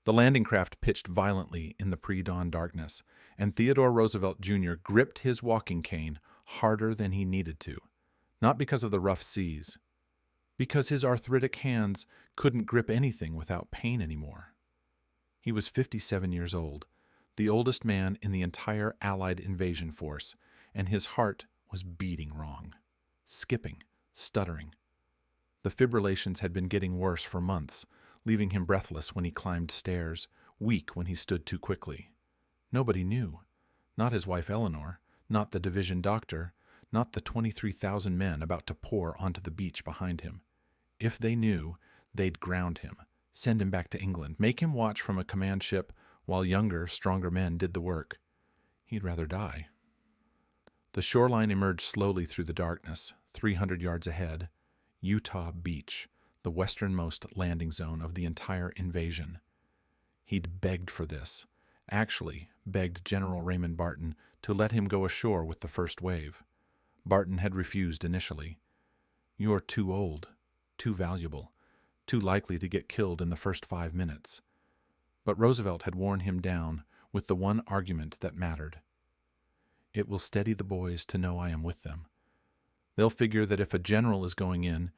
The landing craft pitched violently in the pre-dawn darkness, and Theodore Roosevelt Jr. gripped his walking cane harder than he needed to, not because of the rough seas, because his arthritic hands couldn't grip anything without pain anymore. He was 57 years old, the oldest man in the entire Allied invasion force, and his heart was beating wrong, skipping, stuttering. The fibrillations had been getting worse for months, leaving him breathless when he climbed stairs, weak when he stood too quickly. Nobody knew. Not his wife Eleanor, not the division doctor, not the 23,000 men about to pour onto the beach behind him. If they knew, they'd ground him, send him back to England, make him watch from a command ship while younger, stronger men did the work. He'd rather die. The shoreline emerged slowly through the darkness, 300 yards ahead. Utah Beach, the westernmost landing zone of the entire invasion. He'd begged for this, actually begged General Raymond Barton to let him go ashore with the first wave. Barton had refused initially. "You're too old, too valuable, too likely to get killed in the first 5 minutes." But Roosevelt had worn him down with the one argument that mattered. "It will steady the boys to know I am with them. They'll figure that if a general is going in,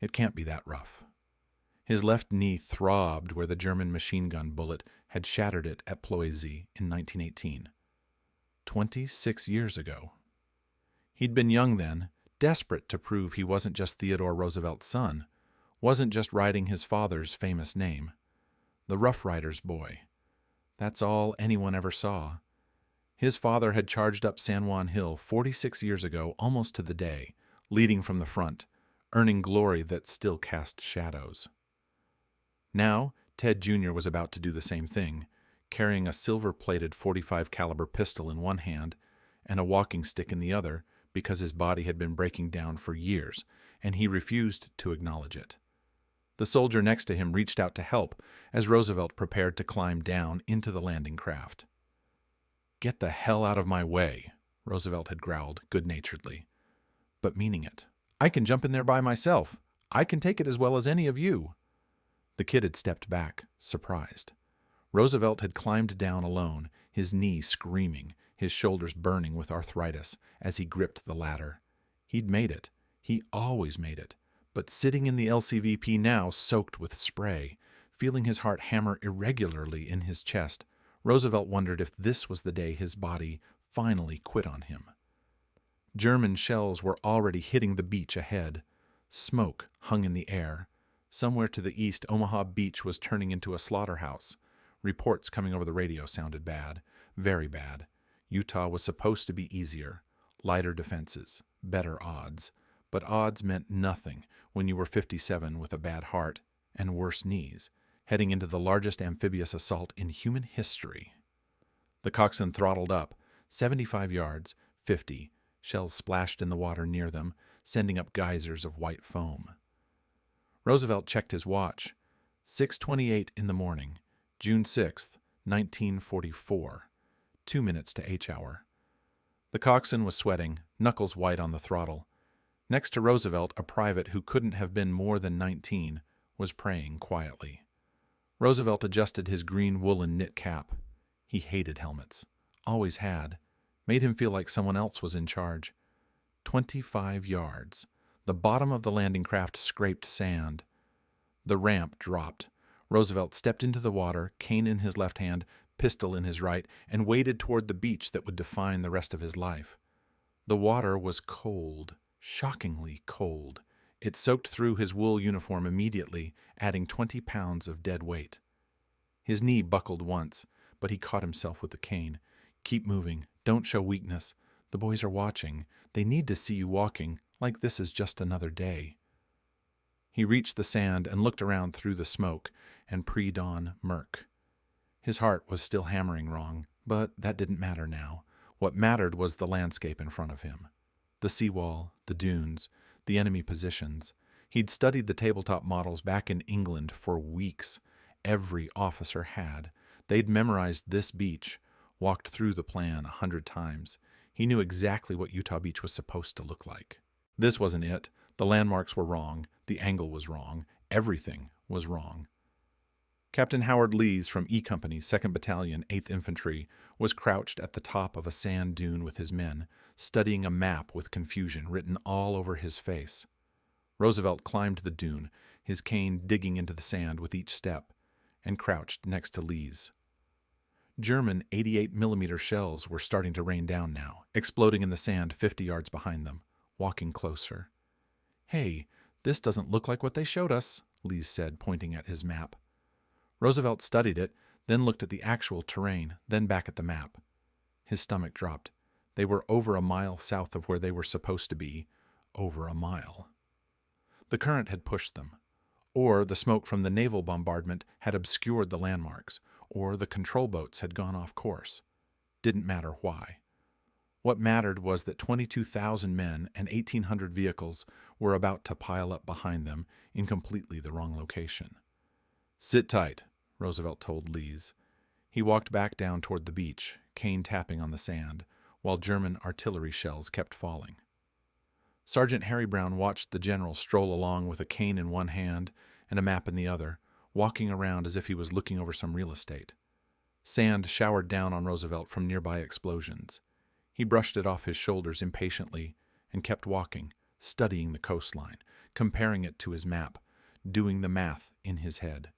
it can't be that rough." His left knee throbbed where the German machine gun bullet had shattered it at Ploiezy in 1918. 26 years ago. He'd been young then, desperate to prove he wasn't just Theodore Roosevelt's son, wasn't just riding his father's famous name. The Rough Rider's boy. That's all anyone ever saw. His father had charged up San Juan Hill 46 years ago, almost to the day, leading from the front, earning glory that still cast shadows. Now, Ted Jr. was about to do the same thing, carrying a silver-plated .45 caliber pistol in one hand and a walking stick in the other because his body had been breaking down for years, and he refused to acknowledge it. The soldier next to him reached out to help as Roosevelt prepared to climb down into the landing craft. "Get the hell out of my way," Roosevelt had growled good-naturedly, but meaning it. "I can jump in there by myself. I can take it as well as any of you." The kid had stepped back, surprised. Roosevelt had climbed down alone, his knee screaming, his shoulders burning with arthritis as he gripped the ladder. He'd made it. He always made it. But sitting in the LCVP now, soaked with spray, feeling his heart hammer irregularly in his chest, Roosevelt wondered if this was the day his body finally quit on him. German shells were already hitting the beach ahead. Smoke hung in the air. Somewhere to the east, Omaha Beach was turning into a slaughterhouse. Reports coming over the radio sounded bad, very bad. Utah was supposed to be easier, lighter defenses, better odds. But odds meant nothing when you were 57 with a bad heart and worse knees, heading into the largest amphibious assault in human history. The coxswain throttled up, 75 yards, 50. Shells splashed in the water near them, sending up geysers of white foam. Roosevelt checked his watch. 6:28 in the morning, June 6th, 1944. 2 minutes to H hour. The coxswain was sweating, knuckles white on the throttle. Next to Roosevelt, a private who couldn't have been more than 19 was praying quietly. Roosevelt adjusted his green woolen knit cap. He hated helmets. Always had. Made him feel like someone else was in charge. 25 yards. The bottom of the landing craft scraped sand. The ramp dropped. Roosevelt stepped into the water, cane in his left hand, pistol in his right, and waded toward the beach that would define the rest of his life. The water was cold, shockingly cold. It soaked through his wool uniform immediately, adding 20 pounds of dead weight. His knee buckled once, but he caught himself with the cane. "Keep moving. Don't show weakness. The boys are watching. They need to see you walking, like this is just another day." He reached the sand and looked around through the smoke and pre-dawn murk. His heart was still hammering wrong, but that didn't matter now. What mattered was the landscape in front of him. The seawall, the dunes, the enemy positions. He'd studied the tabletop models back in England for weeks. Every officer had. They'd memorized this beach, walked through the plan 100 times. He knew exactly what Utah Beach was supposed to look like. This wasn't it. The landmarks were wrong. The angle was wrong. Everything was wrong. Captain Howard Lees from E Company, 2nd Battalion, 8th Infantry, was crouched at the top of a sand dune with his men, studying a map with confusion written all over his face. Roosevelt climbed the dune, his cane digging into the sand with each step, and crouched next to Lees. German 88mm shells were starting to rain down now, exploding in the sand 50 yards behind them, walking closer. "Hey, this doesn't look like what they showed us," Lees said, pointing at his map. Roosevelt studied it, then looked at the actual terrain, then back at the map. His stomach dropped. They were over a mile south of where they were supposed to be. Over a mile. The current had pushed them. Or the smoke from the naval bombardment had obscured the landmarks, or the control boats had gone off course. Didn't matter why. What mattered was that 22,000 men and 1,800 vehicles were about to pile up behind them in completely the wrong location. "Sit tight," Roosevelt told Lees. He walked back down toward the beach, cane tapping on the sand, while German artillery shells kept falling. Sergeant Harry Brown watched the general stroll along with a cane in one hand and a map in the other, walking around as if he was looking over some real estate. Sand showered down on Roosevelt from nearby explosions. He brushed it off his shoulders impatiently and kept walking, studying the coastline, comparing it to his map, doing the math in his head.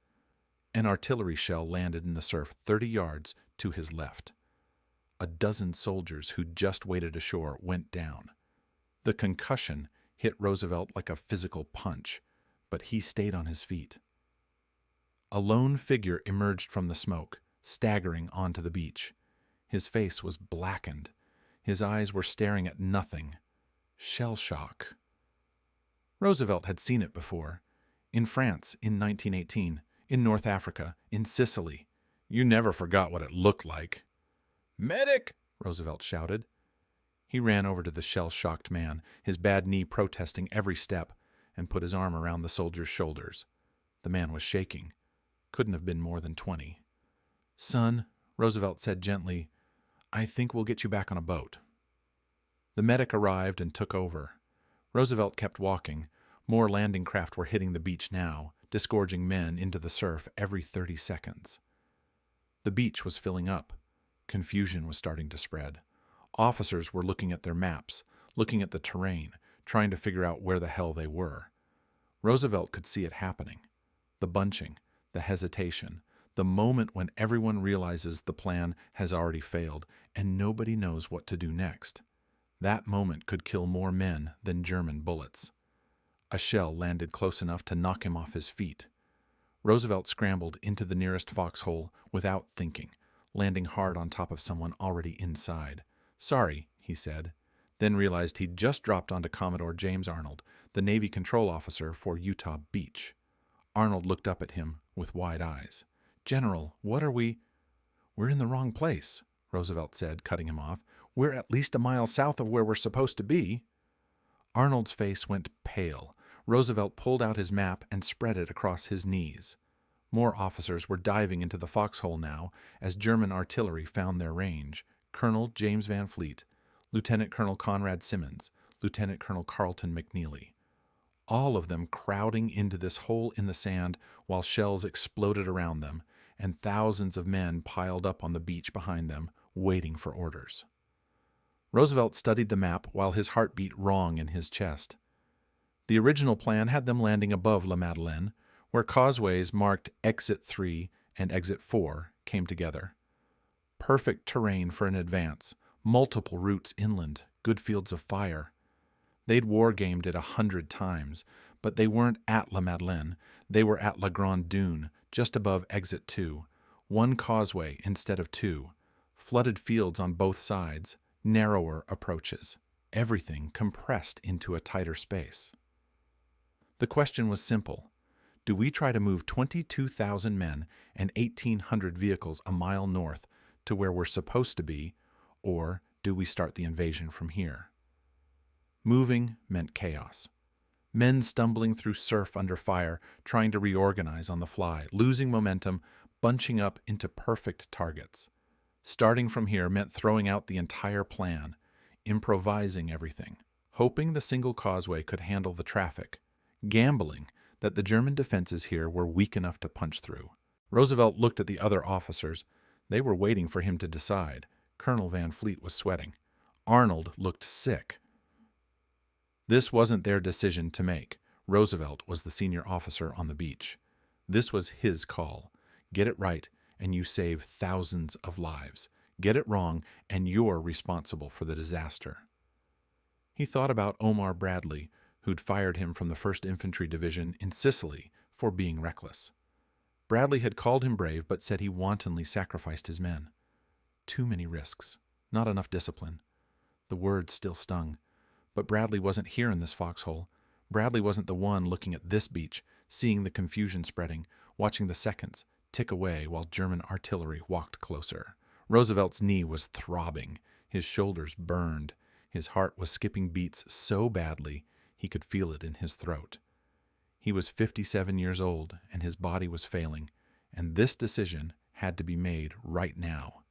An artillery shell landed in the surf 30 yards to his left. A dozen soldiers who'd just waded ashore went down. The concussion hit Roosevelt like a physical punch, but he stayed on his feet. A lone figure emerged from the smoke, staggering onto the beach. His face was blackened. His eyes were staring at nothing. Shell shock. Roosevelt had seen it before. In France in 1918, in North Africa, in Sicily. You never forgot what it looked like. "Medic!" Roosevelt shouted. He ran over to the shell-shocked man, his bad knee protesting every step, and put his arm around the soldier's shoulders. The man was shaking. Couldn't have been more than 20. "Son," Roosevelt said gently, "I think we'll get you back on a boat." The medic arrived and took over. Roosevelt kept walking. More landing craft were hitting the beach now, disgorging men into the surf every 30 seconds. The beach was filling up. Confusion was starting to spread. Officers were looking at their maps, looking at the terrain, trying to figure out where the hell they were. Roosevelt could see it happening. The bunching, the hesitation, the moment when everyone realizes the plan has already failed and nobody knows what to do next. That moment could kill more men than German bullets. A shell landed close enough to knock him off his feet. Roosevelt scrambled into the nearest foxhole without thinking, landing hard on top of someone already inside. "Sorry," he said, then realized he'd just dropped onto Commodore James Arnold, the Navy control officer for Utah Beach. Arnold looked up at him with wide eyes. "General, what are we—" "We're in the wrong place," Roosevelt said, cutting him off. "We're at least a mile south of where we're supposed to be." Arnold's face went pale. Roosevelt pulled out his map and spread it across his knees. More officers were diving into the foxhole now as German artillery found their range. Colonel James Van Fleet, Lieutenant Colonel Conrad Simmons, Lieutenant Colonel Carlton McNeely. All of them crowding into this hole in the sand while shells exploded around them, and thousands of men piled up on the beach behind them, waiting for orders. Roosevelt studied the map while his heart beat wrong in his chest. The original plan had them landing above La Madeleine, where causeways marked Exit 3 and Exit 4 came together. Perfect terrain for an advance, multiple routes inland, good fields of fire. They'd war-gamed it 100 times, but they weren't at La Madeleine. They were at La Grande Dune, just above Exit 2. One causeway instead of two. Flooded fields on both sides, narrower approaches. Everything compressed into a tighter space. The question was simple. Do we try to move 22,000 men and 1,800 vehicles a mile north to where we're supposed to be, or do we start the invasion from here? Moving meant chaos. Men stumbling through surf under fire, trying to reorganize on the fly, losing momentum, bunching up into perfect targets. Starting from here meant throwing out the entire plan, improvising everything, hoping the single causeway could handle the traffic, gambling that the German defenses here were weak enough to punch through. Roosevelt looked at the other officers. They were waiting for him to decide. Colonel Van Fleet was sweating. Arnold looked sick. This wasn't their decision to make. Roosevelt was the senior officer on the beach. This was his call. Get it right, and you save thousands of lives. Get it wrong, and you're responsible for the disaster. He thought about Omar Bradley, who'd fired him from the 1st Infantry Division in Sicily for being reckless. Bradley had called him brave, but said he wantonly sacrificed his men. Too many risks, not enough discipline. The words still stung. But Bradley wasn't here in this foxhole. Bradley wasn't the one looking at this beach, seeing the confusion spreading, watching the seconds tick away while German artillery walked closer. Roosevelt's knee was throbbing. His shoulders burned. His heart was skipping beats so badly he could feel it in his throat. He was 57 years old, and his body was failing, and this decision had to be made right now.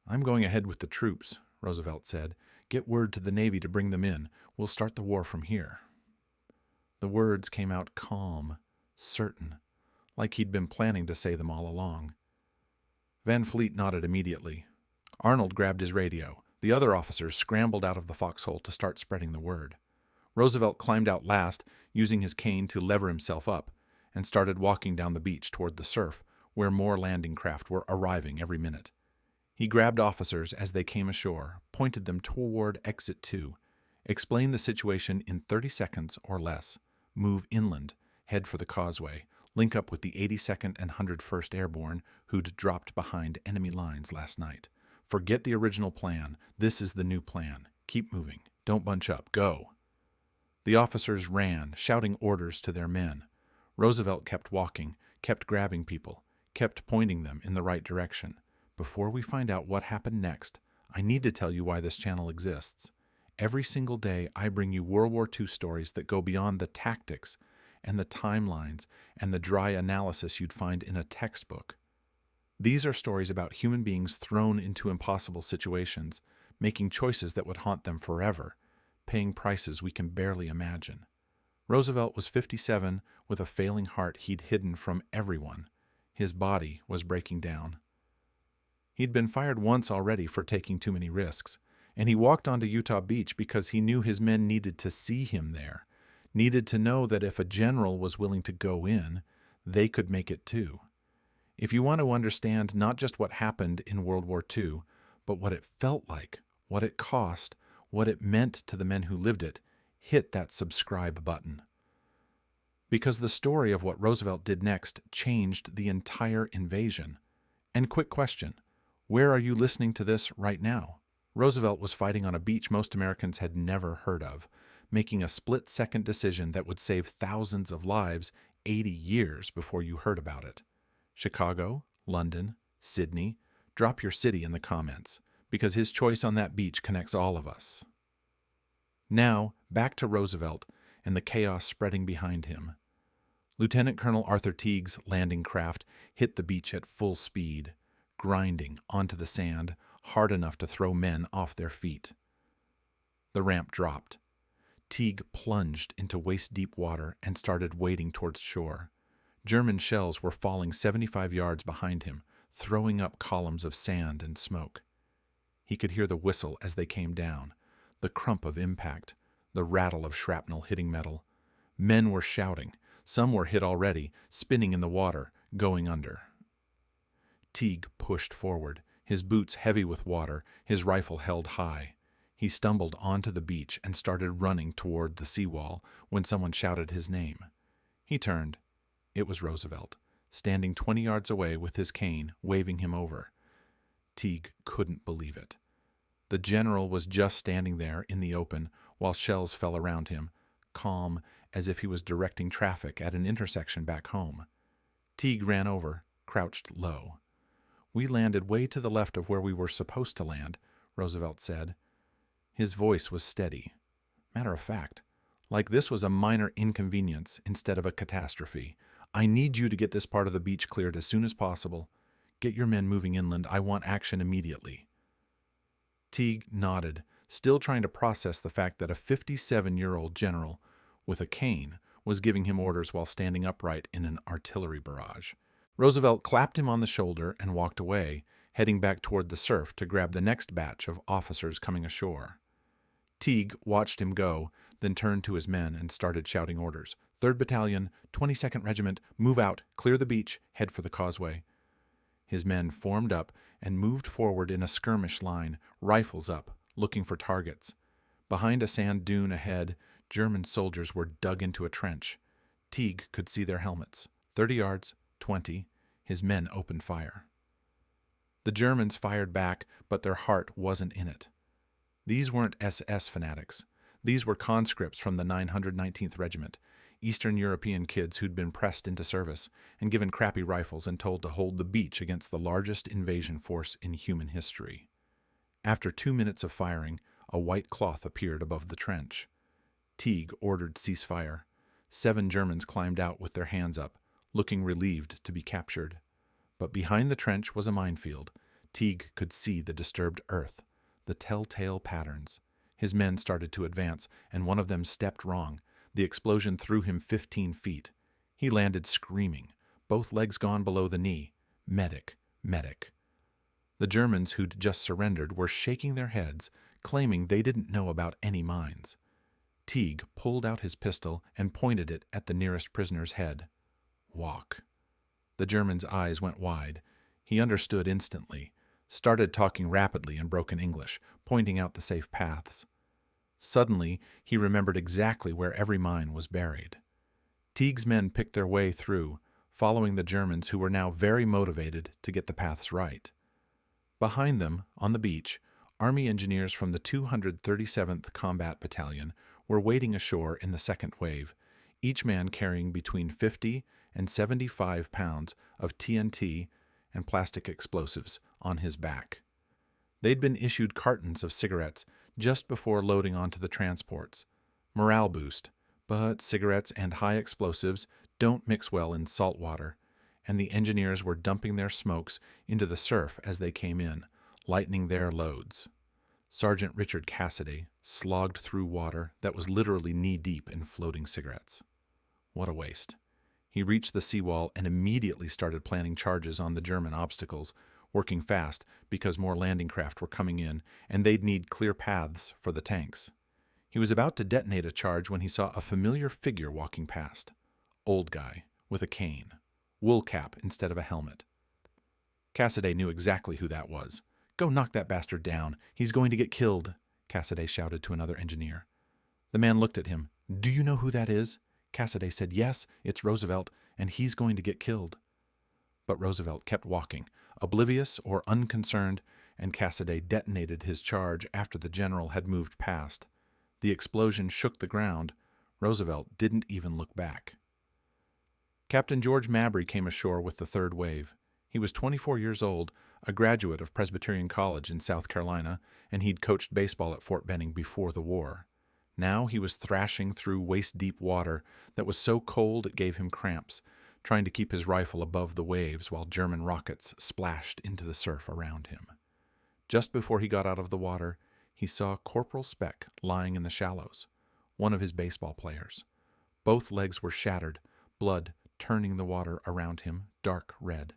"I'm going ahead with the troops," Roosevelt said. "Get word to the Navy to bring them in. We'll start the war from here." The words came out calm, certain, like he'd been planning to say them all along. Van Fleet nodded immediately. Arnold grabbed his radio. The other officers scrambled out of the foxhole to start spreading the word. Roosevelt climbed out last, using his cane to lever himself up, and started walking down the beach toward the surf, where more landing craft were arriving every minute. He grabbed officers as they came ashore, pointed them toward Exit 2, explained the situation in 30 seconds or less, move inland, head for the causeway, link up with the 82nd and 101st Airborne who'd dropped behind enemy lines last night. Forget the original plan. This is the new plan. Keep moving. Don't bunch up. Go. The officers ran, shouting orders to their men. Roosevelt kept walking, kept grabbing people, kept pointing them in the right direction. Before we find out what happened next, I need to tell you why this channel exists. Every single day, I bring you World War II stories that go beyond the tactics and the timelines and the dry analysis you'd find in a textbook. These are stories about human beings thrown into impossible situations, making choices that would haunt them forever, paying prices we can barely imagine. Roosevelt was 57 with a failing heart he'd hidden from everyone. His body was breaking down. He'd been fired once already for taking too many risks, and he walked onto Utah Beach because he knew his men needed to see him there, needed to know that if a general was willing to go in, they could make it too. If you want to understand not just what happened in World War II, but what it felt like, what it cost, what it meant to the men who lived it, hit that subscribe button. Because the story of what Roosevelt did next changed the entire invasion. And quick question, where are you listening to this right now? Roosevelt was fighting on a beach most Americans had never heard of, making a split-second decision that would save thousands of lives 80 years before you heard about it. Chicago, London, Sydney, drop your city in the comments, because his choice on that beach connects all of us. Now, back to Roosevelt and the chaos spreading behind him. Lieutenant Colonel Arthur Teague's landing craft hit the beach at full speed, grinding onto the sand hard enough to throw men off their feet. The ramp dropped. Teague plunged into waist-deep water and started wading towards shore. German shells were falling 75 yards behind him, throwing up columns of sand and smoke. He could hear the whistle as they came down, the crump of impact, the rattle of shrapnel hitting metal. Men were shouting. Some were hit already, spinning in the water, going under. Teague pushed forward, his boots heavy with water, his rifle held high. He stumbled onto the beach and started running toward the seawall when someone shouted his name. He turned. It was Roosevelt, standing 20 yards away with his cane, waving him over. Teague couldn't believe it. The general was just standing there in the open while shells fell around him, calm as if he was directing traffic at an intersection back home. Teague ran over, crouched low. "We landed way to the left of where we were supposed to land," Roosevelt said. His voice was steady. Matter of fact, like this was a minor inconvenience instead of a catastrophe. "I need you to get this part of the beach cleared as soon as possible. Get your men moving inland. I want action immediately." Teague nodded, still trying to process the fact that a 57-year-old general with a cane was giving him orders while standing upright in an artillery barrage. Roosevelt clapped him on the shoulder and walked away, heading back toward the surf to grab the next batch of officers coming ashore. Teague watched him go, then turned to his men and started shouting orders. 3rd Battalion, 22nd Regiment, move out, clear the beach, head for the causeway. His men formed up and moved forward in a skirmish line, rifles up, looking for targets. Behind a sand dune ahead, German soldiers were dug into a trench. Teague could see their helmets. 30 yards, 20. His men opened fire. The Germans fired back, but their heart wasn't in it. These weren't SS fanatics. These were conscripts from the 919th Regiment, Eastern European kids who'd been pressed into service and given crappy rifles and told to hold the beach against the largest invasion force in human history. After 2 minutes of firing, a white cloth appeared above the trench. Teague ordered ceasefire. 7 Germans climbed out with their hands up, looking relieved to be captured. But behind the trench was a minefield. Teague could see the disturbed earth, the telltale patterns. His men started to advance, and one of them stepped wrong. The explosion threw him 15 feet. He landed screaming, both legs gone below the knee. Medic, medic. The Germans who'd just surrendered were shaking their heads, claiming they didn't know about any mines. Teague pulled out his pistol and pointed it at the nearest prisoner's head. Walk. The German's eyes went wide. He understood instantly, started talking rapidly in broken English, pointing out the safe paths. Suddenly, he remembered exactly where every mine was buried. Teague's men picked their way through, following the Germans who were now very motivated to get the paths right. Behind them, on the beach, Army engineers from the 237th Combat Battalion were wading ashore in the second wave, each man carrying between 50 and 75 pounds of TNT and plastic explosives on his back. They'd been issued cartons of cigarettes just before loading onto the transports. Morale boost, but cigarettes and high explosives don't mix well in salt water, and the engineers were dumping their smokes into the surf as they came in, lightening their loads. Sergeant Richard Cassidy slogged through water that was literally knee-deep in floating cigarettes. What a waste. He reached the seawall and immediately started planning charges on the German obstacles, working fast because more landing craft were coming in and they'd need clear paths for the tanks. He was about to detonate a charge when he saw a familiar figure walking past. Old guy, with a cane. Wool cap instead of a helmet. Cassidy knew exactly who that was. "Go knock that bastard down. He's going to get killed," Cassidy shouted to another engineer. The man looked at him. "Do you know who that is?" Cassidy said, "Yes, it's Roosevelt, and he's going to get killed." But Roosevelt kept walking, oblivious or unconcerned, and Cassidy detonated his charge after the general had moved past. The explosion shook the ground. Roosevelt didn't even look back. Captain George Mabry came ashore with the third wave. He was 24 years old, a graduate of Presbyterian College in South Carolina, and he'd coached baseball at Fort Benning before the war. Now he was thrashing through waist-deep water that was so cold it gave him cramps, trying to keep his rifle above the waves while German rockets splashed into the surf around him. Just before he got out of the water, he saw Corporal Speck lying in the shallows, one of his baseball players. Both legs were shattered, blood turning the water around him dark red.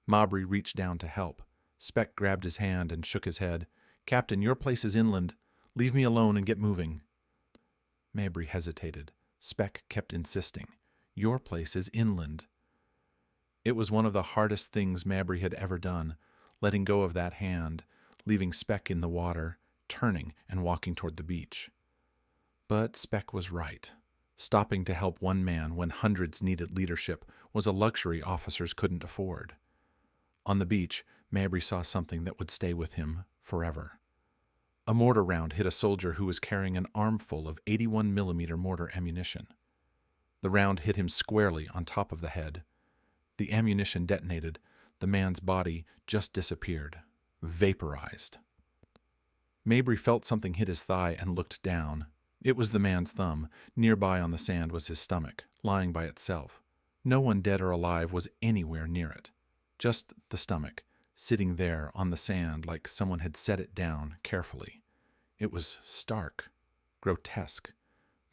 Mabry reached down to help. Speck grabbed his hand and shook his head. "Captain, your place is inland. Leave me alone and get moving." Mabry hesitated. Speck kept insisting. "Your place is inland." It was one of the hardest things Mabry had ever done, letting go of that hand, leaving Speck in the water, turning and walking toward the beach. But Speck was right. Stopping to help one man when hundreds needed leadership was a luxury officers couldn't afford. On the beach, Mabry saw something that would stay with him forever. A mortar round hit a soldier who was carrying an armful of 81mm mortar ammunition. The round hit him squarely on top of the head. The ammunition detonated. The man's body just disappeared, vaporized. Mabry felt something hit his thigh and looked down. It was the man's thumb. Nearby on the sand was his stomach, lying by itself. No one dead or alive was anywhere near it. Just the stomach, sitting there on the sand like someone had set it down carefully. It was stark, grotesque,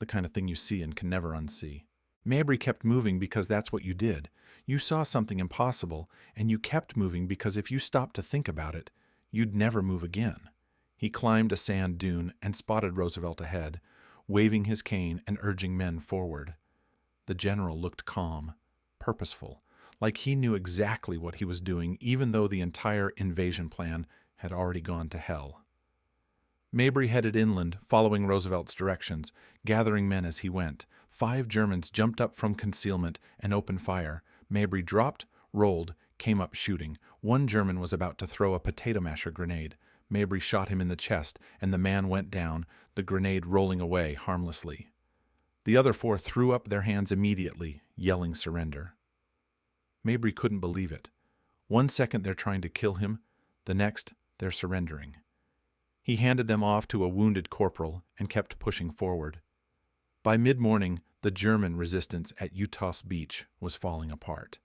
the kind of thing you see and can never unsee. Mabry kept moving because that's what you did. You saw something impossible, and you kept moving because if you stopped to think about it, you'd never move again. He climbed a sand dune and spotted Roosevelt ahead, waving his cane and urging men forward. The general looked calm, purposeful, like he knew exactly what he was doing, even though the entire invasion plan had already gone to hell. Mabry headed inland, following Roosevelt's directions, gathering men as he went. 5 Germans jumped up from concealment and opened fire. Mabry dropped, rolled, came up shooting. 1 German was about to throw a potato masher grenade. Mabry shot him in the chest, and the man went down, the grenade rolling away harmlessly. The other 4 threw up their hands immediately, yelling surrender. Mabry couldn't believe it. 1 second they're trying to kill him, the next they're surrendering. He handed them off to a wounded corporal and kept pushing forward. By mid-morning, the German resistance at Utah's Beach was falling apart.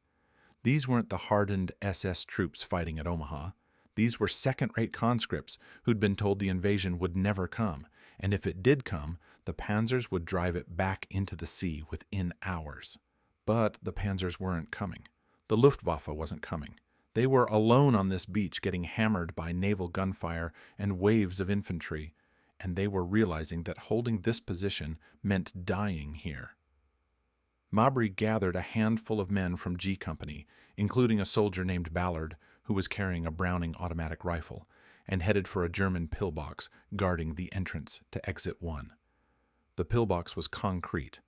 These weren't the hardened SS troops fighting at Omaha. These were second-rate conscripts who'd been told the invasion would never come, and if it did come, the panzers would drive it back into the sea within hours. But the panzers weren't coming. The Luftwaffe wasn't coming. They were alone on this beach getting hammered by naval gunfire and waves of infantry, and they were realizing that holding this position meant dying here. Mabry gathered a handful of men from G Company, including a soldier named Ballard, who was carrying a Browning automatic rifle, and headed for a German pillbox guarding the entrance to Exit 1. The pillbox was concrete,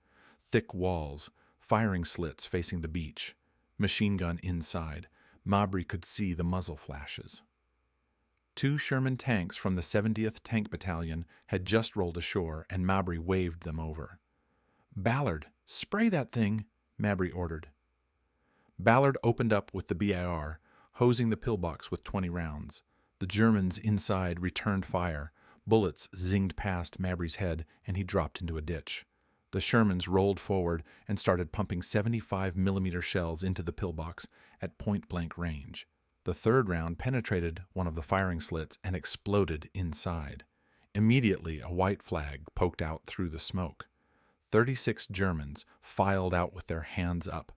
thick walls, firing slits facing the beach, machine gun inside. Mabry could see the muzzle flashes. 2 Sherman tanks from the 70th Tank Battalion had just rolled ashore, and Mabry waved them over. "Ballard, spray that thing," Mabry ordered. Ballard opened up with the BIR, hosing the pillbox with 20 rounds. The Germans inside returned fire. Bullets zinged past Mabry's head, and he dropped into a ditch. The Shermans rolled forward and started pumping 75mm shells into the pillbox at point-blank range. The 3rd round penetrated one of the firing slits and exploded inside. Immediately, a white flag poked out through the smoke. 36 Germans filed out with their hands up.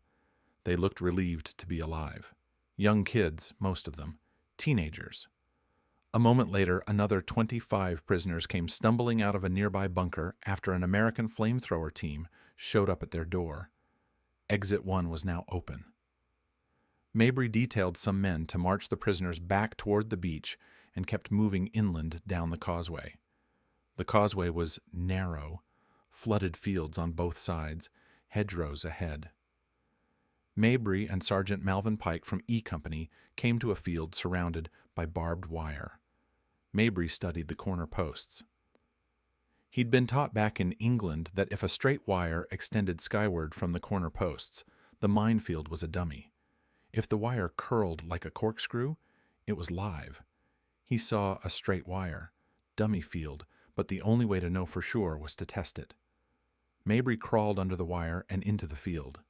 They looked relieved to be alive. Young kids, most of them. Teenagers. A moment later, another 25 prisoners came stumbling out of a nearby bunker after an American flamethrower team showed up at their door. Exit 1 was now open. Mabry detailed some men to march the prisoners back toward the beach and kept moving inland down the causeway. The causeway was narrow, flooded fields on both sides, hedgerows ahead. Mabry and Sergeant Malvin Pike from E Company came to a field surrounded by barbed wire. Mabry studied the corner posts. He'd been taught back in England that if a straight wire extended skyward from the corner posts, the minefield was a dummy. If the wire curled like a corkscrew, it was live. He saw a straight wire, dummy field, but the only way to know for sure was to test it. Mabry crawled under the wire and into the field.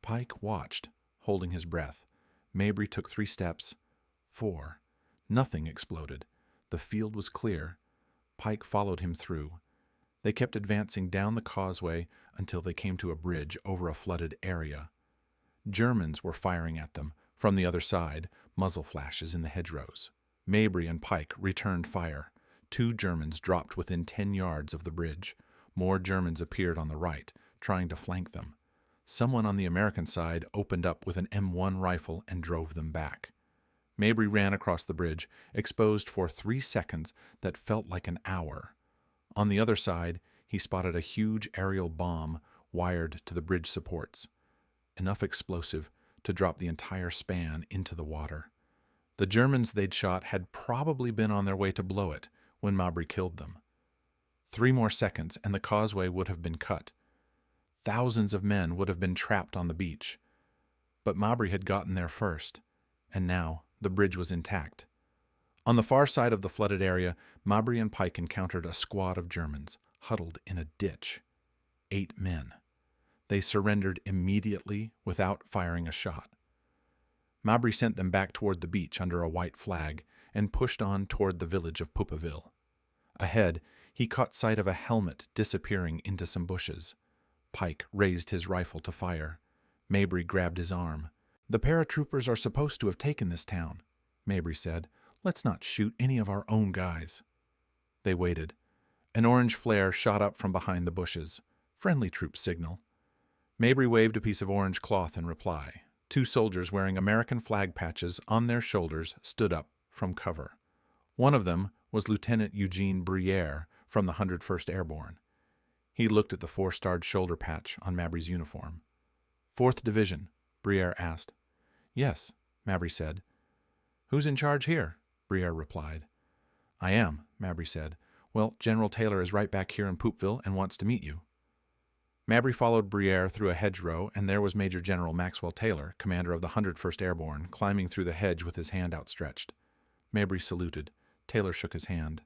Pike watched, holding his breath. Mabry took 3 steps, 4. Nothing exploded. The field was clear. Pike followed him through. They kept advancing down the causeway until they came to a bridge over a flooded area. Germans were firing at them from the other side, muzzle flashes in the hedgerows. Mabry and Pike returned fire. 2 Germans dropped within 10 yards of the bridge. More Germans appeared on the right, trying to flank them. Someone on the American side opened up with an M1 rifle and drove them back. Mabry ran across the bridge, exposed for 3 seconds that felt like an hour. On the other side, he spotted a huge aerial bomb wired to the bridge supports. Enough explosive to drop the entire span into the water. The Germans they'd shot had probably been on their way to blow it when Mabry killed them. 3 more seconds and the causeway would have been cut. Thousands of men would have been trapped on the beach. But Mabry had gotten there first, and now the bridge was intact. On the far side of the flooded area, Mabry and Pike encountered a squad of Germans, huddled in a ditch. 8 men. They surrendered immediately without firing a shot. Mabry sent them back toward the beach under a white flag and pushed on toward the village of Poupeville. Ahead, he caught sight of a helmet disappearing into some bushes. Pike raised his rifle to fire. Mabry grabbed his arm. "The paratroopers are supposed to have taken this town," Mabry said. "Let's not shoot any of our own guys." They waited. An orange flare shot up from behind the bushes. Friendly troop signal. Mabry waved a piece of orange cloth in reply. Two soldiers wearing American flag patches on their shoulders stood up from cover. One of them was Lieutenant Eugene Briere from the 101st Airborne. He looked at the 4-starred shoulder patch on Mabry's uniform. "4th Division?" Briere asked. "Yes," Mabry said. "Who's in charge here?" Briere replied. "I am," Mabry said. "Well, General Taylor is right back here in Poopville and wants to meet you." Mabry followed Briere through a hedgerow, and there was Major General Maxwell Taylor, commander of the 101st Airborne, climbing through the hedge with his hand outstretched. Mabry saluted. Taylor shook his hand.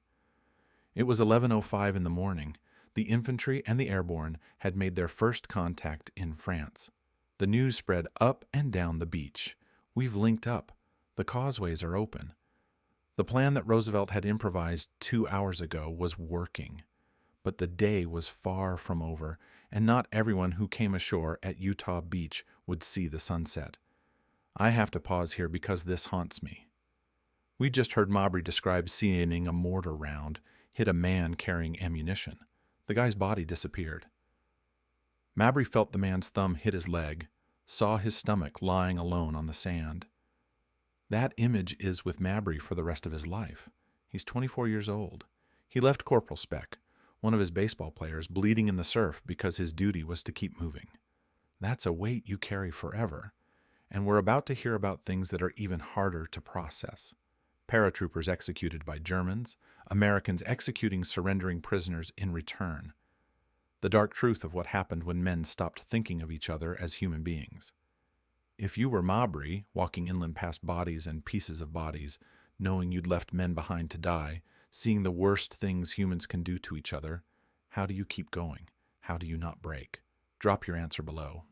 It was 11:05 in the morning. The infantry and the airborne had made their first contact in France. The news spread up and down the beach. "We've linked up. The causeways are open." The plan that Roosevelt had improvised 2 hours ago was working. But the day was far from over, and not everyone who came ashore at Utah Beach would see the sunset. I have to pause here because this haunts me. We just heard Mabry describe seeing a mortar round hit a man carrying ammunition. The guy's body disappeared. Mabry felt the man's thumb hit his leg, saw his stomach lying alone on the sand. That image is with Mabry for the rest of his life. He's 24 years old. He left Corporal Speck, one of his baseball players, bleeding in the surf because his duty was to keep moving. That's a weight you carry forever. And we're about to hear about things that are even harder to process. Paratroopers executed by Germans, Americans executing surrendering prisoners in return. The dark truth of what happened when men stopped thinking of each other as human beings. If you were Mabry, walking inland past bodies and pieces of bodies, knowing you'd left men behind to die, seeing the worst things humans can do to each other, how do you keep going? How do you not break? Drop your answer below.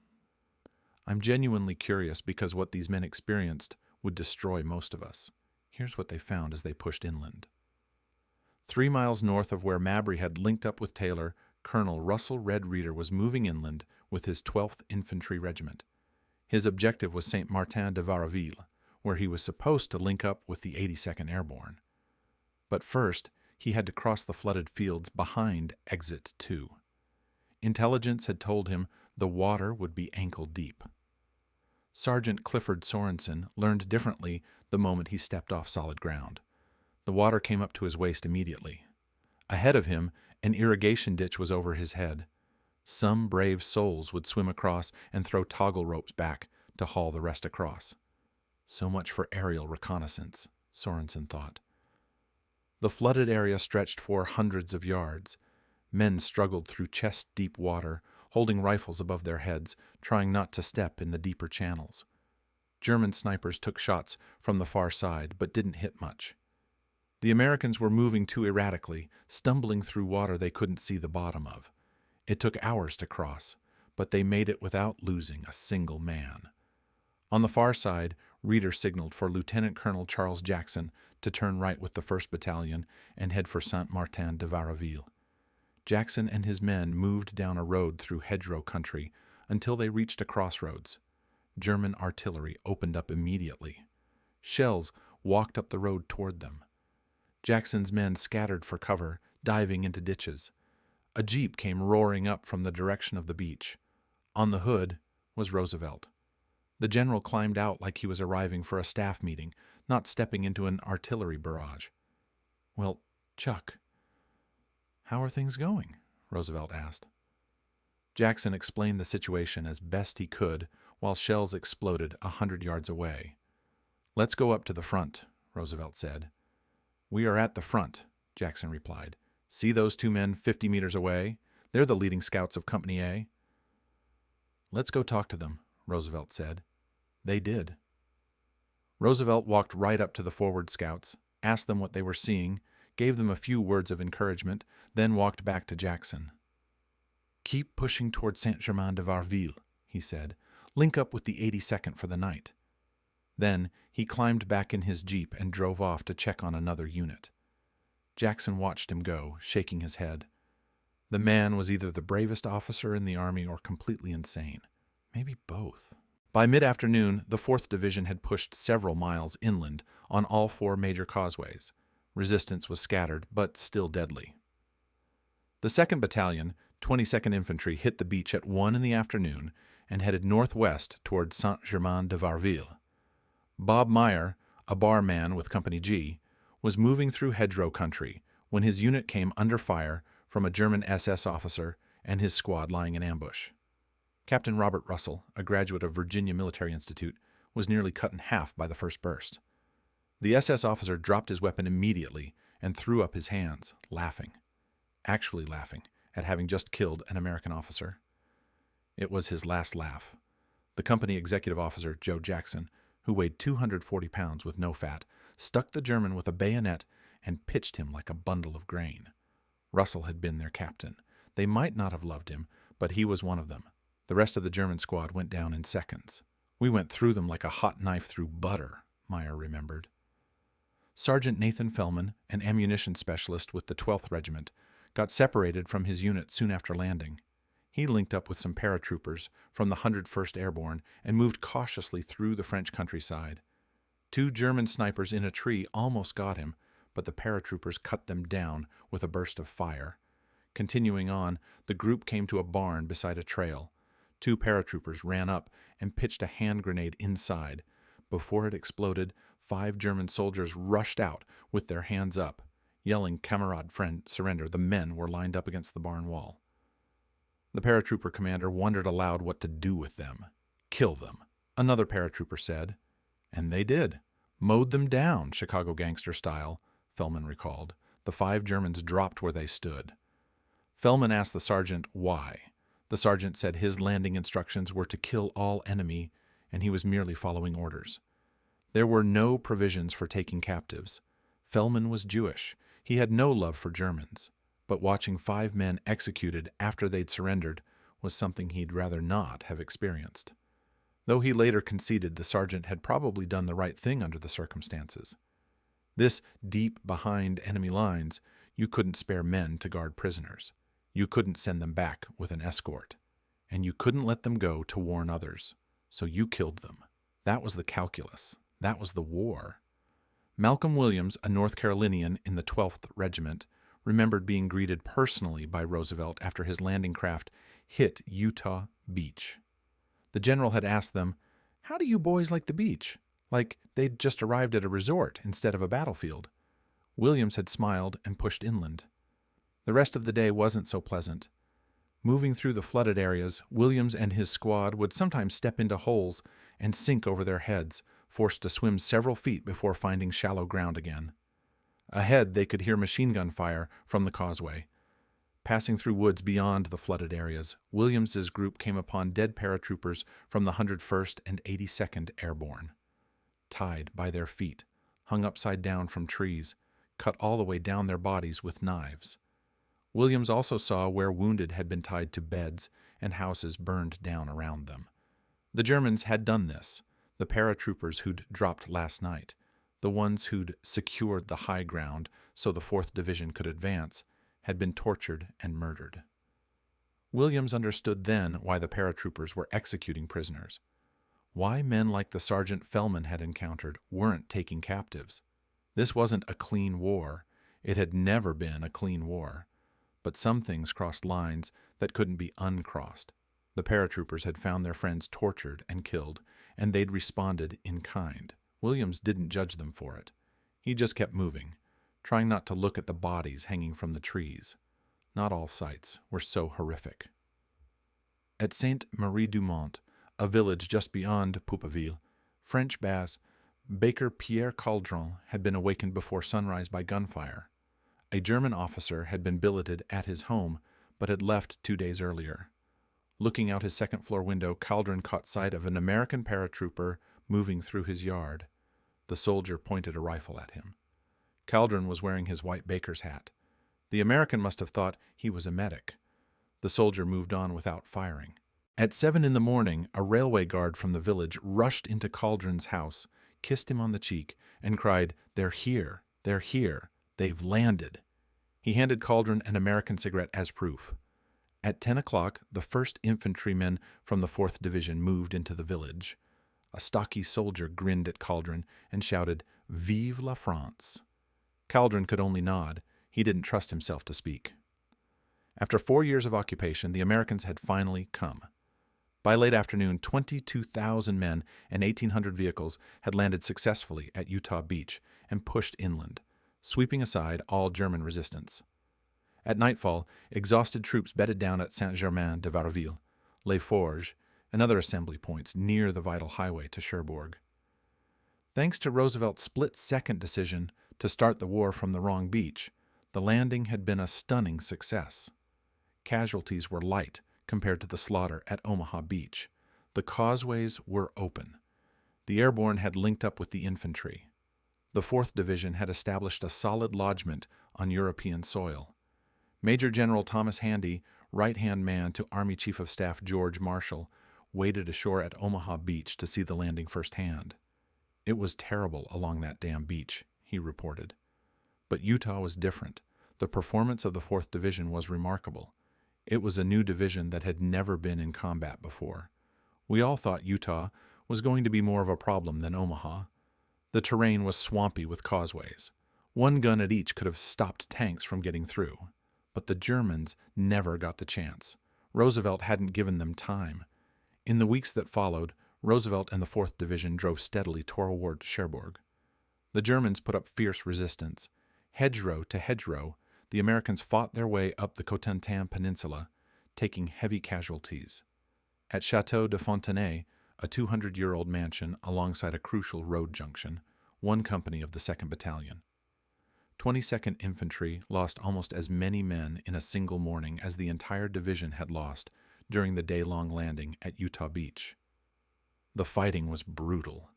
I'm genuinely curious because what these men experienced would destroy most of us. Here's what they found as they pushed inland. 3 miles north of where Mabry had linked up with Taylor, Colonel Russell Red Reeder was moving inland with his 12th Infantry Regiment. His objective was St. Martin de Varaville, where he was supposed to link up with the 82nd Airborne. But first, he had to cross the flooded fields behind Exit 2. Intelligence had told him the water would be ankle deep. Sergeant Clifford Sorensen learned differently the moment he stepped off solid ground. The water came up to his waist immediately. Ahead of him, an irrigation ditch was over his head. Some brave souls would swim across and throw toggle ropes back to haul the rest across. So much for aerial reconnaissance, Sorensen thought. The flooded area stretched for hundreds of yards. Men struggled through chest-deep water, holding rifles above their heads, trying not to step in the deeper channels. German snipers took shots from the far side, but didn't hit much. The Americans were moving too erratically, stumbling through water they couldn't see the bottom of. It took hours to cross, but they made it without losing a single man. On the far side, Reeder signaled for Lieutenant Colonel Charles Jackson to turn right with the 1st Battalion and head for Saint Martin de Varaville. Jackson and his men moved down a road through hedgerow country until they reached a crossroads. German artillery opened up immediately. Shells walked up the road toward them. Jackson's men scattered for cover, diving into ditches. A jeep came roaring up from the direction of the beach. On the hood was Roosevelt. The general climbed out like he was arriving for a staff meeting, not stepping into an artillery barrage. "Well, Chuck, how are things going?" Roosevelt asked. Jackson explained the situation as best he could while shells exploded 100 yards away. "Let's go up to the front," Roosevelt said. "We are at the front," Jackson replied. "See those 2 men 50 meters away? They're the leading scouts of Company A." "Let's go talk to them," Roosevelt said. They did. Roosevelt walked right up to the forward scouts, asked them what they were seeing, gave them a few words of encouragement, then walked back to Jackson. "Keep pushing toward Saint-Germain-de-Varville," he said. "Link up with the 82nd for the night." Then he climbed back in his jeep and drove off to check on another unit. Jackson watched him go, shaking his head. The man was either the bravest officer in the army or completely insane. Maybe both. By mid-afternoon, the 4th Division had pushed several miles inland on all 4 major causeways. Resistance was scattered, but still deadly. The 2nd Battalion, 22nd Infantry, hit the beach at 1 in the afternoon and headed northwest toward Saint-Germain-de-Varville. Bob Meyer, a barman with Company G, was moving through hedgerow country when his unit came under fire from a German SS officer and his squad lying in ambush. Captain Robert Russell, a graduate of Virginia Military Institute, was nearly cut in half by the first burst. The SS officer dropped his weapon immediately and threw up his hands, laughing. Actually laughing at having just killed an American officer. It was his last laugh. The company executive officer, Joe Jackson, who weighed 240 pounds with no fat, stuck the German with a bayonet and pitched him like a bundle of grain. Russell had been their captain. They might not have loved him, but he was one of them. The rest of the German squad went down in seconds. We went through them like a hot knife through butter, Meyer remembered. Sergeant Nathan Fellman, an ammunition specialist with the 12th Regiment, got separated from his unit soon after landing. He linked up with some paratroopers from the 101st Airborne and moved cautiously through the French countryside. 2 German snipers in a tree almost got him, but the paratroopers cut them down with a burst of fire. Continuing on, the group came to a barn beside a trail. 2 paratroopers ran up and pitched a hand grenade inside. Before it exploded, 5 German soldiers rushed out with their hands up, yelling, "Camarade, friend, surrender." The men were lined up against the barn wall. The paratrooper commander wondered aloud what to do with them. Kill them, another paratrooper said. And they did. Mowed them down, Chicago gangster style, Fellman recalled. The 5 Germans dropped where they stood. Fellman asked the sergeant why. The sergeant said his landing instructions were to kill all enemy, and he was merely following orders. There were no provisions for taking captives. Fellman was Jewish. He had no love for Germans, but watching 5 men executed after they'd surrendered was something he'd rather not have experienced. Though he later conceded the sergeant had probably done the right thing under the circumstances. This deep behind enemy lines, you couldn't spare men to guard prisoners. You couldn't send them back with an escort. And you couldn't let them go to warn others. So you killed them. That was the calculus. That was the war. Malcolm Williams, a North Carolinian in the 12th Regiment, remembered being greeted personally by Roosevelt after his landing craft hit Utah Beach. The general had asked them, "How do you boys like the beach?" Like they'd just arrived at a resort instead of a battlefield. Williams had smiled and pushed inland. The rest of the day wasn't so pleasant. Moving through the flooded areas, Williams and his squad would sometimes step into holes and sink over their heads, forced to swim several feet before finding shallow ground again. Ahead, they could hear machine gun fire from the causeway. Passing through woods beyond the flooded areas, Williams's group came upon dead paratroopers from the 101st and 82nd Airborne. Tied by their feet, hung upside down from trees, cut all the way down their bodies with knives. Williams also saw where wounded had been tied to beds and houses burned down around them. The Germans had done this, the paratroopers who'd dropped last night, the ones who'd secured the high ground so the 4th Division could advance, had been tortured and murdered. Williams understood then why the paratroopers were executing prisoners. Why men like the Sergeant Fellman had encountered weren't taking captives. This wasn't a clean war. It had never been a clean war. But some things crossed lines that couldn't be uncrossed. The paratroopers had found their friends tortured and killed, and they'd responded in kind. Williams didn't judge them for it. He just kept moving, trying not to look at the bodies hanging from the trees. Not all sights were so horrific. At Sainte-Marie-du-Mont, a village just beyond Poupeville, French bass Baker Pierre Caldron had been awakened before sunrise by gunfire. A German officer had been billeted at his home, but had left 2 days earlier. Looking out his second-floor window, Caldron caught sight of an American paratrooper moving through his yard. The soldier pointed a rifle at him. Caldron was wearing his white baker's hat. The American must have thought he was a medic. The soldier moved on without firing. At 7 in the morning, a railway guard from the village rushed into Caldron's house, kissed him on the cheek, and cried, "They're here, they're here, they've landed." He handed Caldron an American cigarette as proof. At 10 o'clock, the 1st Infantrymen from the 4th Division moved into the village. A stocky soldier grinned at Caldron and shouted, "Vive la France!" Caldron could only nod. He didn't trust himself to speak. After 4 years of occupation, the Americans had finally come. By late afternoon, 22,000 men and 1,800 vehicles had landed successfully at Utah Beach and pushed inland, sweeping aside all German resistance. At nightfall, exhausted troops bedded down at Saint-Germain-de-Varville, Les Forges, and other assembly points near the vital highway to Cherbourg. Thanks to Roosevelt's split-second decision to start the war from the wrong beach, the landing had been a stunning success. Casualties were light compared to the slaughter at Omaha Beach. The causeways were open. The airborne had linked up with the infantry. The 4th Division had established a solid lodgment on European soil. Major General Thomas Handy, right-hand man to Army Chief of Staff George Marshall, waded ashore at Omaha Beach to see the landing firsthand. "It was terrible along that damn beach," he reported. But Utah was different. The performance of the 4th Division was remarkable. It was a new division that had never been in combat before. We all thought Utah was going to be more of a problem than Omaha. The terrain was swampy with causeways. One gun at each could have stopped tanks from getting through. But the Germans never got the chance. Roosevelt hadn't given them time. In the weeks that followed, Roosevelt and the 4th Division drove steadily toward Cherbourg. The Germans put up fierce resistance. Hedgerow to hedgerow, the Americans fought their way up the Cotentin Peninsula, taking heavy casualties. At Château de Fontenay, a 200-year-old mansion alongside a crucial road junction, one company of the 2nd Battalion. 22nd Infantry lost almost as many men in a single morning as the entire division had lost during the day-long landing at Utah Beach. The fighting was brutal.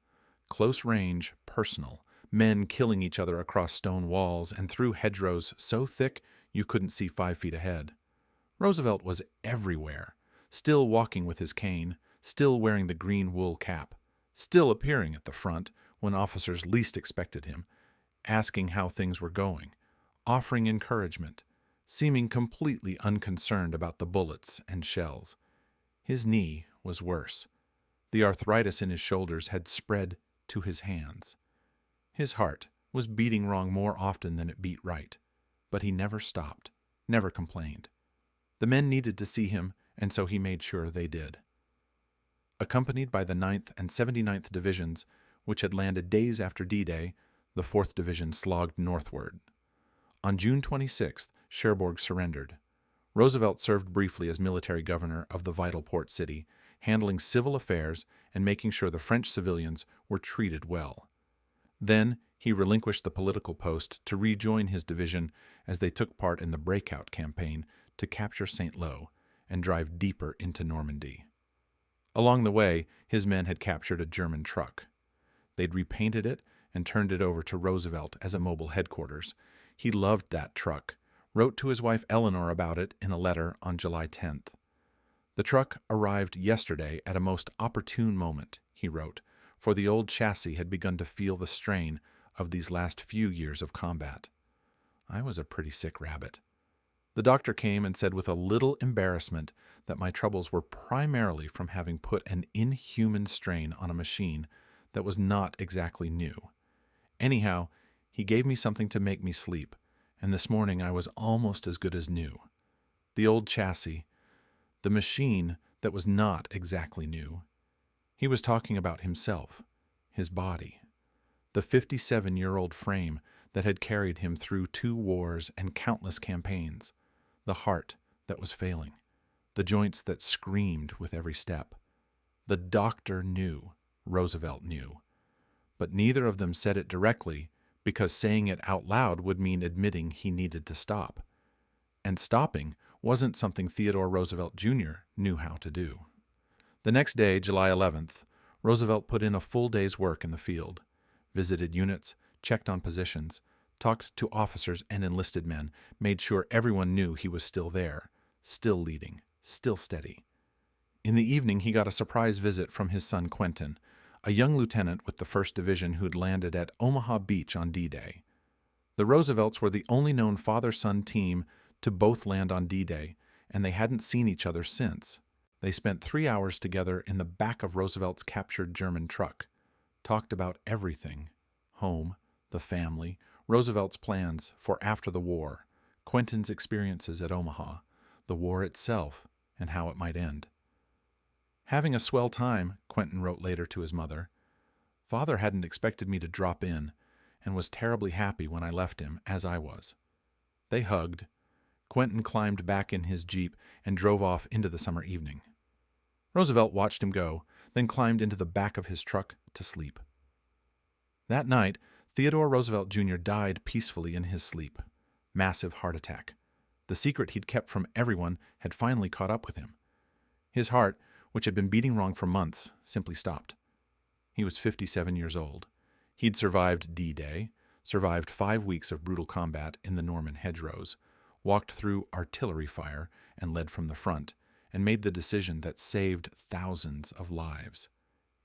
Close range, personal, men killing each other across stone walls and through hedgerows so thick you couldn't see 5 feet ahead. Roosevelt was everywhere, still walking with his cane, still wearing the green wool cap, still appearing at the front when officers least expected him, asking how things were going, offering encouragement, seeming completely unconcerned about the bullets and shells. His knee was worse. The arthritis in his shoulders had spread to his hands. His heart was beating wrong more often than it beat right, but he never stopped, never complained. The men needed to see him, and so he made sure they did. Accompanied by the 9th and 79th Divisions, which had landed days after D-Day, the 4th Division slogged northward. On June 26th, Cherbourg surrendered. Roosevelt served briefly as military governor of the vital port city, handling civil affairs and making sure the French civilians were treated well. Then he relinquished the political post to rejoin his division as they took part in the breakout campaign to capture St. Lo and drive deeper into Normandy. Along the way, his men had captured a German truck. They'd repainted it and turned it over to Roosevelt as a mobile headquarters. He loved that truck, wrote to his wife Eleanor about it in a letter on July 10th. "The truck arrived yesterday at a most opportune moment," he wrote, for the old chassis had begun to feel the strain of these last few years of combat. I was a pretty sick rabbit. The doctor came and said with a little embarrassment that my troubles were primarily from having put an inhuman strain on a machine that was not exactly new. Anyhow, he gave me something to make me sleep, and this morning I was almost as good as new. The old chassis, the machine that was not exactly new. He was talking about himself, his body, the 57-year-old frame that had carried him through 2 wars and countless campaigns, the heart that was failing, the joints that screamed with every step. The doctor knew, Roosevelt knew, but neither of them said it directly because saying it out loud would mean admitting he needed to stop. And stopping wasn't something Theodore Roosevelt Jr. knew how to do. The next day, July 11th, Roosevelt put in a full day's work in the field, visited units, checked on positions, talked to officers and enlisted men, made sure everyone knew he was still there, still leading, still steady. In the evening, he got a surprise visit from his son Quentin, a young lieutenant with the 1st Division who'd landed at Omaha Beach on D-Day. The Roosevelts were the only known father-son team to both land on D-Day, and they hadn't seen each other since. They spent 3 hours together in the back of Roosevelt's captured German truck, talked about everything: home, the family, Roosevelt's plans for after the war, Quentin's experiences at Omaha, the war itself, and how it might end. "Having a swell time," Quentin wrote later to his mother. "Father hadn't expected me to drop in, and was terribly happy when I left him, as I was." They hugged. Quentin climbed back in his Jeep and drove off into the summer evening. Roosevelt watched him go, then climbed into the back of his truck to sleep. That night, Theodore Roosevelt Jr. died peacefully in his sleep. Massive heart attack. The secret he'd kept from everyone had finally caught up with him. His heart, which had been beating wrong for months, simply stopped. He was 57 years old. He'd survived D-Day, survived 5 weeks of brutal combat in the Norman hedgerows, walked through artillery fire and led from the front, and made the decision that saved thousands of lives.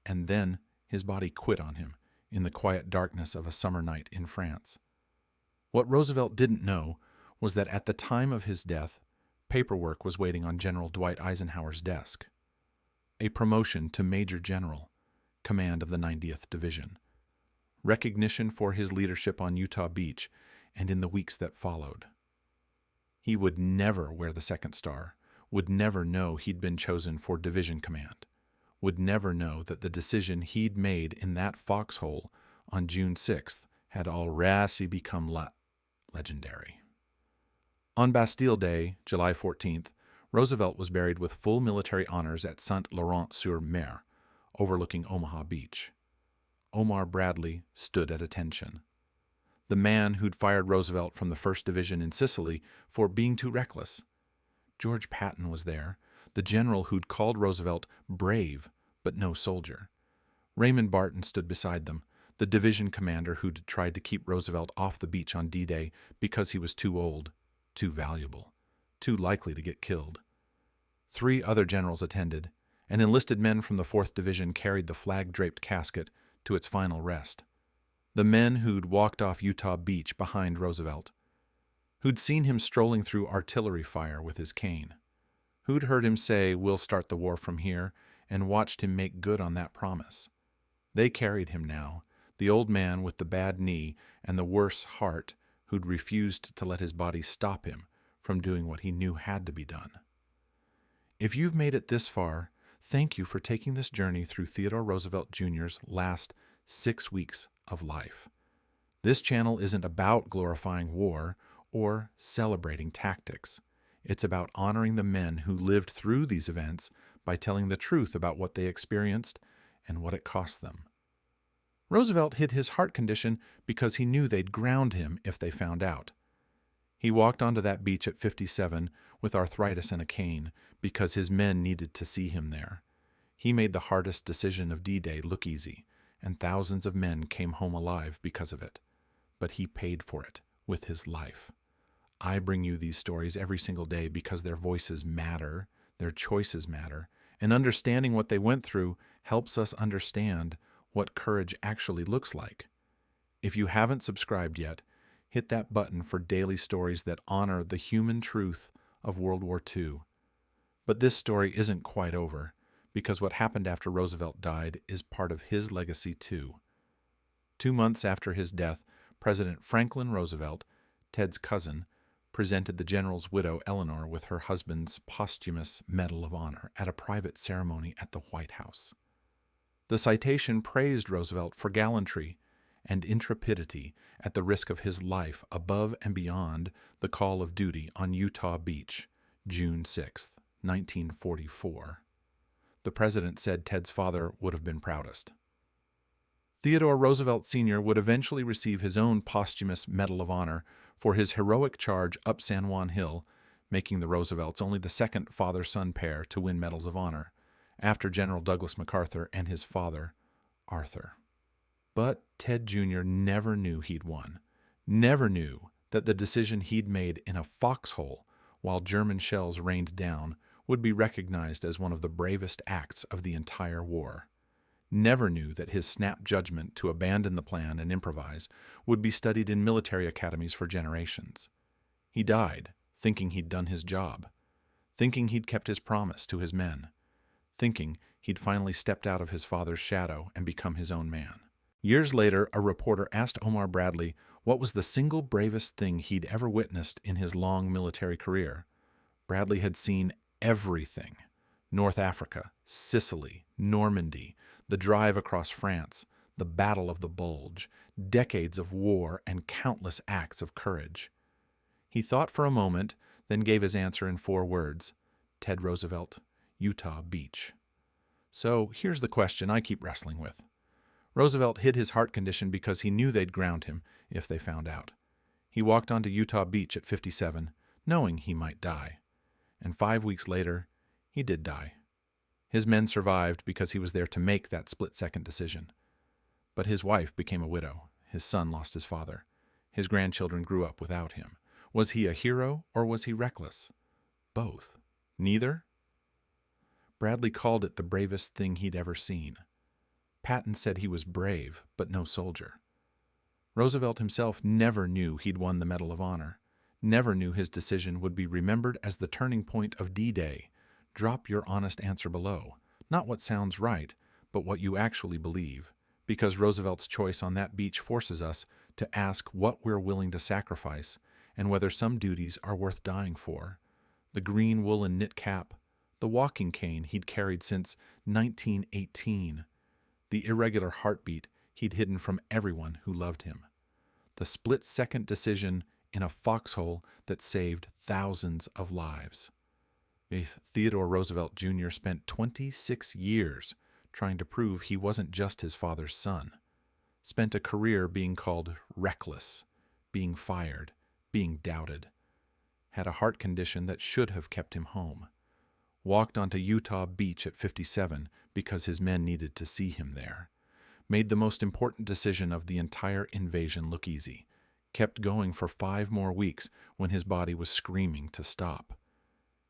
And then his body quit on him in the quiet darkness of a summer night in France. What Roosevelt didn't know was that at the time of his death, paperwork was waiting on General Dwight Eisenhower's desk. A promotion to Major General, command of the 90th Division. Recognition for his leadership on Utah Beach and in the weeks that followed. He would never wear the second star, would never know he'd been chosen for division command, would never know that the decision he'd made in that foxhole on June 6th had already become legendary. On Bastille Day, July 14th, Roosevelt was buried with full military honors at Saint-Laurent-sur-Mer, overlooking Omaha Beach. Omar Bradley stood at attention. The man who'd fired Roosevelt from the 1st Division in Sicily for being too reckless. George Patton was there, the general who'd called Roosevelt brave, but no soldier. Raymond Barton stood beside them, the division commander who'd tried to keep Roosevelt off the beach on D-Day because he was too old, too valuable, too likely to get killed. 3 other generals attended, and enlisted men from the 4th Division carried the flag-draped casket to its final rest. The men who'd walked off Utah Beach behind Roosevelt, who'd seen him strolling through artillery fire with his cane, who'd heard him say, "We'll start the war from here," and watched him make good on that promise. They carried him now, the old man with the bad knee and the worse heart who'd refused to let his body stop him from doing what he knew had to be done. If you've made it this far, thank you for taking this journey through Theodore Roosevelt Jr.'s last 6 weeks of life. This channel isn't about glorifying war or celebrating tactics. It's about honoring the men who lived through these events by telling the truth about what they experienced and what it cost them. Roosevelt hid his heart condition because he knew they'd ground him if they found out. He walked onto that beach at 57 with arthritis and a cane because his men needed to see him there. He made the hardest decision of D-Day look easy, and thousands of men came home alive because of it. But he paid for it with his life. I bring you these stories every single day because their voices matter, their choices matter, and understanding what they went through helps us understand what courage actually looks like. If you haven't subscribed yet, hit that button for daily stories that honor the human truth of World War II. But this story isn't quite over, because what happened after Roosevelt died is part of his legacy too. 2 months after his death, President Franklin Roosevelt, Ted's cousin, presented the general's widow Eleanor with her husband's posthumous Medal of Honor at a private ceremony at the White House. The citation praised Roosevelt for gallantry and intrepidity at the risk of his life above and beyond the call of duty on Utah Beach, June 6, 1944. The president said Ted's father would have been proudest. Theodore Roosevelt Sr. would eventually receive his own posthumous Medal of Honor for his heroic charge up San Juan Hill, making the Roosevelts only the second father-son pair to win Medals of Honor, after General Douglas MacArthur and his father, Arthur. But Ted Jr. never knew he'd won, never knew that the decision he'd made in a foxhole while German shells rained down would be recognized as one of the bravest acts of the entire war. Never knew that his snap judgment to abandon the plan and improvise would be studied in military academies for generations. He died thinking he'd done his job. thinking he'd kept his promise to his men, thinking he'd finally stepped out of his father's shadow and become his own man. Years later, a reporter asked Omar Bradley what was the single bravest thing he'd ever witnessed in his long military career. Bradley had seen everything: North Africa, Sicily, Normandy, the drive across France, the Battle of the Bulge, decades of war, and countless acts of courage. He thought for a moment, then gave his answer in 4 words: Ted Roosevelt, Utah Beach. So here's the question I keep wrestling with. Roosevelt hid his heart condition because he knew they'd ground him if they found out. He walked onto Utah Beach at 57, knowing he might die. And 5 weeks later, he did die. His men survived because he was there to make that split-second decision. But his wife became a widow. His son lost his father. His grandchildren grew up without him. Was he a hero or was he reckless? Both. Neither? Bradley called it the bravest thing he'd ever seen. Patton said he was brave, but no soldier. Roosevelt himself never knew he'd won the Medal of Honor, never knew his decision would be remembered as the turning point of D-Day. Drop your honest answer below. Not what sounds right, but what you actually believe, because Roosevelt's choice on that beach forces us to ask what we're willing to sacrifice and whether some duties are worth dying for. The green woolen knit cap, the walking cane he'd carried since 1918, the irregular heartbeat he'd hidden from everyone who loved him, the split-second decision in a foxhole that saved thousands of lives. Theodore Roosevelt Jr. spent 26 years trying to prove he wasn't just his father's son, spent a career being called reckless, being fired, being doubted, had a heart condition that should have kept him home, walked onto Utah Beach at 57 because his men needed to see him there, made the most important decision of the entire invasion look easy, kept going for 5 more weeks when his body was screaming to stop,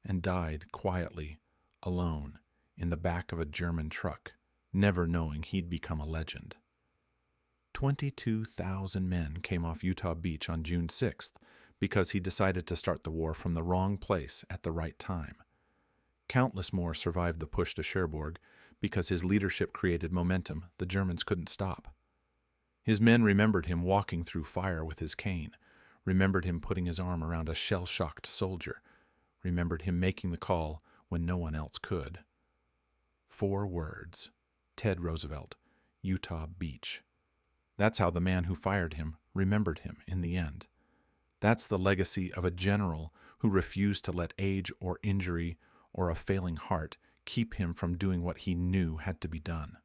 and died quietly, alone, in the back of a German truck, never knowing he'd become a legend. 22,000 men came off Utah Beach on June 6th because he decided to start the war from the wrong place at the right time. Countless more survived the push to Cherbourg because his leadership created momentum the Germans couldn't stop. His men remembered him walking through fire with his cane, remembered him putting his arm around a shell-shocked soldier, remembered him making the call when no one else could. 4 words: Ted Roosevelt, Utah Beach. That's how the man who fired him remembered him in the end. That's the legacy of a general who refused to let age or injury or a failing heart keep him from doing what he knew had to be done.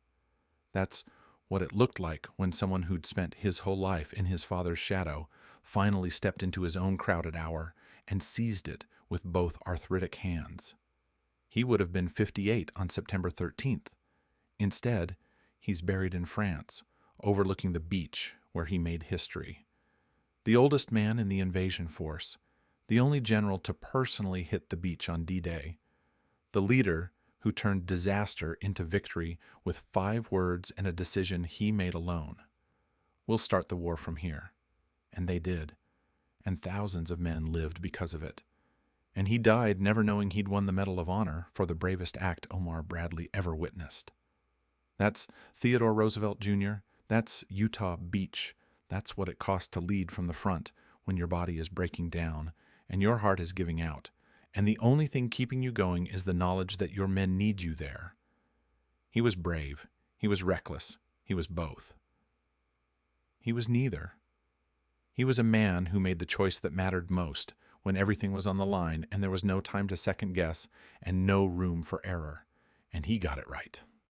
That's what it looked like when someone who'd spent his whole life in his father's shadow finally stepped into his own crowded hour and seized it with both arthritic hands. He would have been 58 on September 13th. Instead, he's buried in France, overlooking the beach where he made history. The oldest man in the invasion force, the only general to personally hit the beach on D-Day, the leader who turned disaster into victory with 5 words and a decision he made alone. We'll start the war from here. And they did. And thousands of men lived because of it. And he died never knowing he'd won the Medal of Honor for the bravest act Omar Bradley ever witnessed. That's Theodore Roosevelt Jr. That's Utah Beach. That's what it costs to lead from the front when your body is breaking down and your heart is giving out, and the only thing keeping you going is the knowledge that your men need you there. He was brave. He was reckless. He was both. He was neither. He was a man who made the choice that mattered most when everything was on the line and there was no time to second guess and no room for error. And he got it right.